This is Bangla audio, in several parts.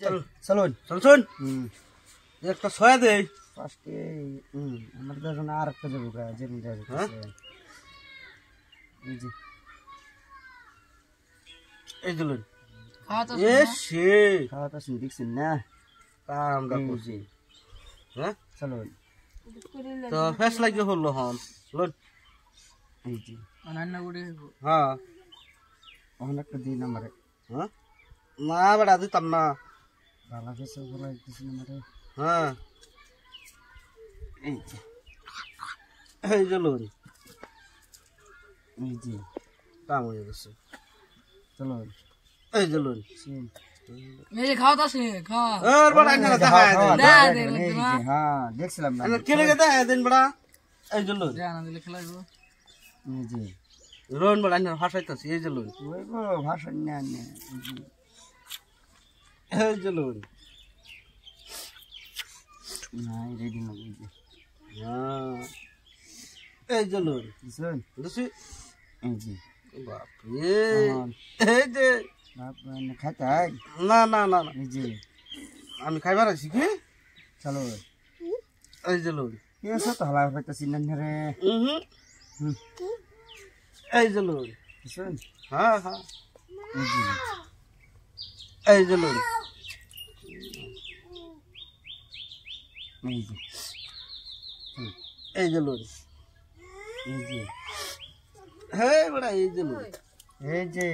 চলুন চলছুন একটা ছয়া দেই ফার্স্টে আমার তো না আর একটা দেবো গা যেমন যাবে এই দিলুন এ সে খাওয়াটা শুনে দেখছেন না কামটা করছি হ্যাঁ চলুন তো ফেস লাগিয়ে হলো হন লোন এই যে হ্যাঁ অনেকটা দিন আমারে হ্যাঁ না বেড়া দিতাম না ভালো ফেসে ভালো দিচ্ছেন আমারে হ্যাঁ এই যে এই যে লোন এই যে কাম হয়ে গেছে চলুন এই যে লোন হ্যাঁ দেখছিলাম না কেলে গেতে দিন বেড়া এই যে লোন এই যে রোন বেড়া হাসাইতেছি এই যে লোন ওই গো ভাষণ না এই যে লোন না রেডি না এই যে হ্যাঁ এই যে লোন বুঝছেন বুঝছি এই যে বাপরে এই যে আপনি খাতাই না না না না এই যে আমি খাইবার আছি কি চলো এই যে লোন এসো তো হালা হইতাছি না রে এই যে লোন বুঝছেন হ্যাঁ হ্যাঁ এই যে এই যে লোন এই যে এই যে লোন এই যে হ্যাঁ বেড়া এই যে লোন এই যে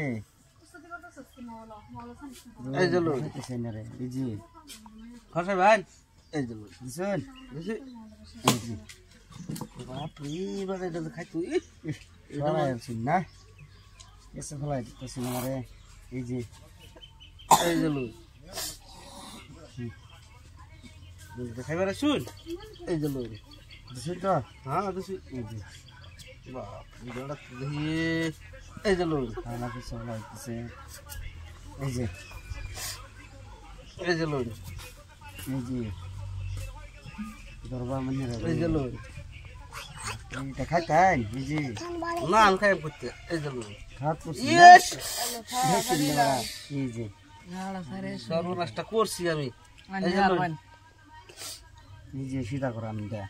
এই যে লোন হইতাছে না রে এই যে খসাই ভাই এই যে লোন বুঝছেন বুঝছি এই যে বাপরে বেড়া এটা খাই তুই ফলাই আছি না এসে ফলাই দিতেছি না রে এই যে এই যে লোন খাইবার শুন এই যে লোন বুঝছেন তো হ্যাঁ বুঝছি এই যে বাপ বেড়া দেখি এই যে লোন হালা কিছু ফলাই দিতেছে এই যে এই যে লোন এই যে দরবার মানে রে এই যে লোন এইটা খাইতেন এই যে না আমি খাই করতে এই যে লোন খাত করছি ইয়েস দেখছেন না এই যে সর্বনাশটা করছি আমি এই যে লোন এই যে সিধা করা আমি দা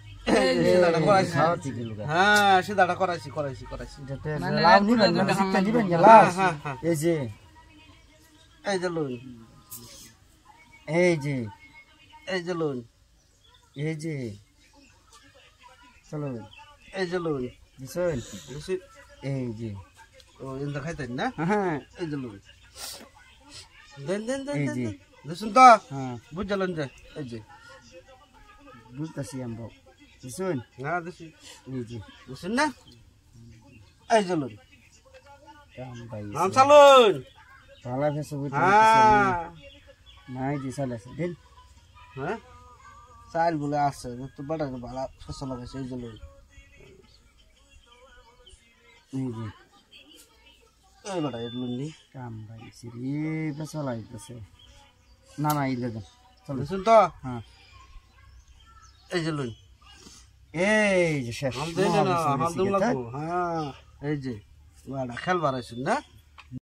সেদাটা করাইছি খাওয়াতে গেল গা হ্যাঁ সেদাটা করাইছি করাইছি যাতে লাউ নিবেন না শিক্ষা দিবেন যে লাউ হ্যাঁ হ্যাঁ এই যে এই যে লোন এই যে এই যে লোন এই যে চলো এই যে লোন বুঝছেন বুঝছি এই যে ও ইন্দা খাইতেন না হ্যাঁ এই যে লোন দেন দেন দেন এই দেন যে দেখুন তো হ্যাঁ বুঝলেন যে এই যে বুঝতেছি আমি বুঝছেন না দেখছি এই যে বুঝছেন না এই যে লোন কাম ভাই নাম চালুন ভালো ফেসে বুঝতে হ্যাঁ নাই যে চালে দিন হ্যাঁ চাল বলে আসছে তো বড় ভালো ফসল লাগাইছে এই যে লোন এই যে এই বড় এই লোন নি কাম ভাই সিরি ফেসে লাগাইতেছে না না এই দেখেন চলো দেখুন তো হ্যাঁ এই যে লোন এই যে শেষ হাম দেন না হাম দেন লাগবো হ্যাঁ এই যে বড় খেলবার আইছেন না